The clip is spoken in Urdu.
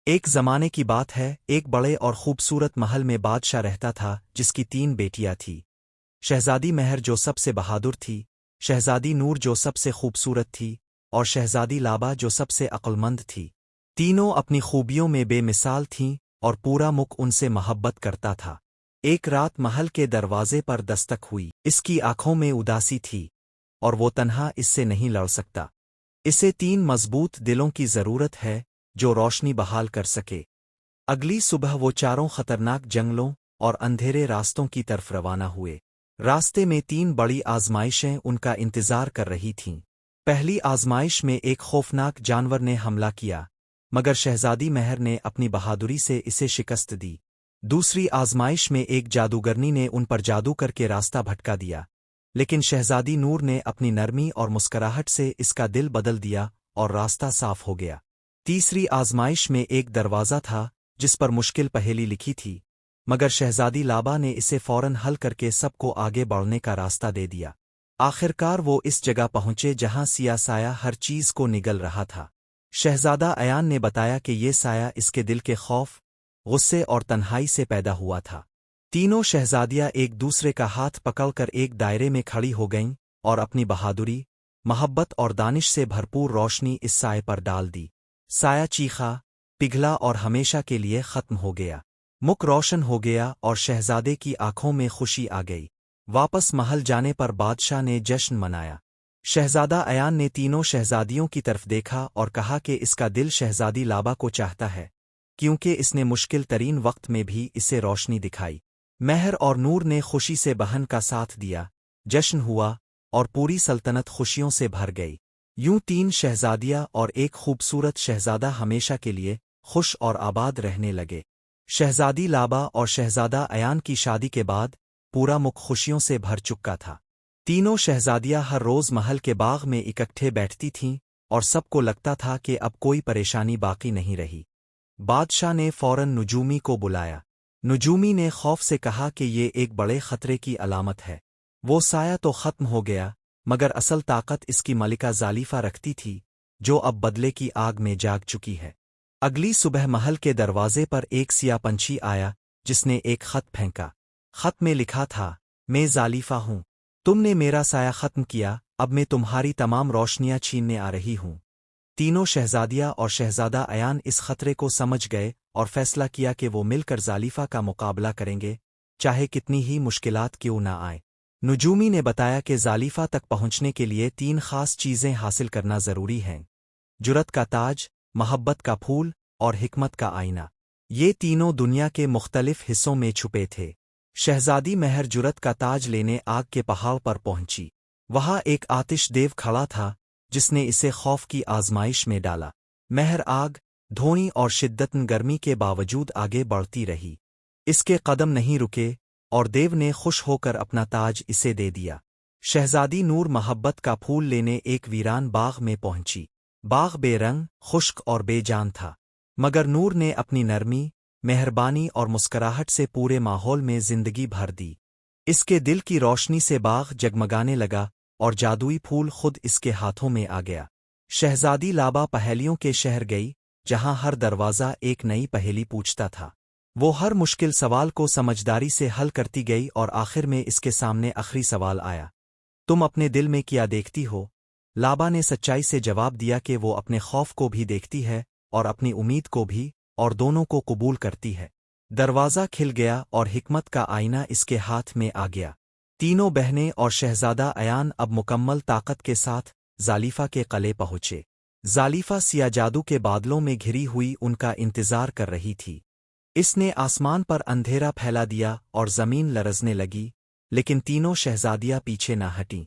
ایک زمانے کی بات ہے، ایک بڑے اور خوبصورت محل میں بادشاہ رہتا تھا جس کی 3 بیٹیاں تھیں۔ شہزادی مہر جو سب سے بہادر تھی، شہزادی نور جو سب سے خوبصورت تھی، اور شہزادی لابا جو سب سے عقلمند تھی۔ تینوں اپنی خوبیوں میں بے مثال تھیں اور پورا ملک ان سے محبت کرتا تھا۔ ایک رات محل کے دروازے پر دستک ہوئی۔ اس کی آنکھوں میں اداسی تھی اور وہ تنہا اس سے نہیں لڑ سکتا۔ اسے 3 مضبوط دلوں کی ضرورت ہے جو روشنی بحال کر سکے۔ اگلی صبح وہ چاروں خطرناک جنگلوں اور اندھیرے راستوں کی طرف روانہ ہوئے۔ راستے میں 3 بڑی آزمائشیں ان کا انتظار کر رہی تھیں۔ پہلی آزمائش میں ایک خوفناک جانور نے حملہ کیا، مگر شہزادی مہر نے اپنی بہادری سے اسے شکست دی۔ دوسری آزمائش میں ایک جادوگرنی نے ان پر جادو کر کے راستہ بھٹکا دیا، لیکن شہزادی نور نے اپنی نرمی اور مسکراہٹ سے اس کا دل بدل دیا اور راستہ صاف ہو گیا۔ تیسری آزمائش میں ایک دروازہ تھا جس پر مشکل پہیلی لکھی تھی، مگر شہزادی لابا نے اسے فوراً حل کر کے سب کو آگے بڑھنے کا راستہ دے دیا۔ آخرکار وہ اس جگہ پہنچے جہاں سیاہ سایہ ہر چیز کو نگل رہا تھا۔ شہزادہ ایان نے بتایا کہ یہ سایہ اس کے دل کے خوف، غصے اور تنہائی سے پیدا ہوا تھا۔ تینوں شہزادیاں ایک دوسرے کا ہاتھ پکڑ کر ایک دائرے میں کھڑی ہو گئیں اور اپنی بہادری، محبت اور دانش سے بھرپور روشنی اس سائے پر ڈال دی۔ سایہ چیخا، پگھلا اور ہمیشہ کے لیے ختم ہو گیا۔ مکھ روشن ہو گیا اور شہزادے کی آنکھوں میں خوشی آ گئی۔ واپس محل جانے پر بادشاہ نے جشن منایا۔ شہزادہ ایان نے تینوں شہزادیوں کی طرف دیکھا اور کہا کہ اس کا دل شہزادی لابا کو چاہتا ہے، کیونکہ اس نے مشکل ترین وقت میں بھی اسے روشنی دکھائی۔ مہر اور نور نے خوشی سے بہن کا ساتھ دیا، جشن ہوا اور پوری سلطنت خوشیوں سے بھر گئی۔ یوں 3 شہزادیاں اور ایک خوبصورت شہزادہ ہمیشہ کے لیے خوش اور آباد رہنے لگے۔ شہزادی لابا اور شہزادہ ایان کی شادی کے بعد پورا ملک خوشیوں سے بھر چکا تھا۔ تینوں شہزادیاں ہر روز محل کے باغ میں اکٹھے بیٹھتی تھیں اور سب کو لگتا تھا کہ اب کوئی پریشانی باقی نہیں رہی۔ بادشاہ نے فوراً نجومی کو بلایا۔ نجومی نے خوف سے کہا کہ یہ ایک بڑے خطرے کی علامت ہے۔ وہ سایہ تو ختم ہو گیا، مگر اصل طاقت اس کی ملکہ زالیفہ رکھتی تھی، جو اب بدلے کی آگ میں جاگ چکی ہے۔ اگلی صبح محل کے دروازے پر ایک سیاہ پنچھی آیا جس نے ایک خط پھینکا۔ خط میں لکھا تھا، میں زالیفہ ہوں، تم نے میرا سایہ ختم کیا، اب میں تمہاری تمام روشنیاں چھیننے آ رہی ہوں۔ تینوں شہزادیاں اور شہزادہ ایان اس خطرے کو سمجھ گئے اور فیصلہ کیا کہ وہ مل کر زالیفہ کا مقابلہ کریں گے، چاہے کتنی ہی مشکلات کیوں نہ آئیں۔ نجومی نے بتایا کہ زالیفہ تک پہنچنے کے لیے 3 خاص چیزیں حاصل کرنا ضروری ہیں: جرأت کا تاج، محبت کا پھول اور حکمت کا آئینہ۔ یہ تینوں دنیا کے مختلف حصوں میں چھپے تھے۔ شہزادی مہر جرأت کا تاج لینے آگ کے پہاڑ پر پہنچی۔ وہاں ایک آتش دیو کھڑا تھا جس نے اسے خوف کی آزمائش میں ڈالا۔ مہر آگ، دھویں اور شدتن گرمی کے باوجود آگے بڑھتی رہی۔ اس کے قدم نہیں رکے اور دیو نے خوش ہو کر اپنا تاج اسے دے دیا۔ شہزادی نور محبت کا پھول لینے ایک ویران باغ میں پہنچی۔ باغ بے رنگ، خشک اور بے جان تھا، مگر نور نے اپنی نرمی، مہربانی اور مسکراہٹ سے پورے ماحول میں زندگی بھر دی۔ اس کے دل کی روشنی سے باغ جگمگانے لگا اور جادوئی پھول خود اس کے ہاتھوں میں آ گیا۔ شہزادی لابا پہیلیوں کے شہر گئی، جہاں ہر دروازہ ایک نئی پہیلی پوچھتا تھا۔ وہ ہر مشکل سوال کو سمجھداری سے حل کرتی گئی اور آخر میں اس کے سامنے آخری سوال آیا، تم اپنے دل میں کیا دیکھتی ہو؟ لابا نے سچائی سے جواب دیا کہ وہ اپنے خوف کو بھی دیکھتی ہے اور اپنی امید کو بھی، اور دونوں کو قبول کرتی ہے۔ دروازہ کھل گیا اور حکمت کا آئینہ اس کے ہاتھ میں آ گیا۔ تینوں بہنیں اور شہزادہ ایان اب مکمل طاقت کے ساتھ زالیفہ کے قلعے پہنچے۔ زالیفہ سیاہ جادو کے بادلوں میں گھری ہوئی ان کا انتظار کر رہی تھی۔ اس نے آسمان پر اندھیرا پھیلا دیا اور زمین لرزنے لگی، لیکن تینوں شہزادیاں پیچھے نہ ہٹیں۔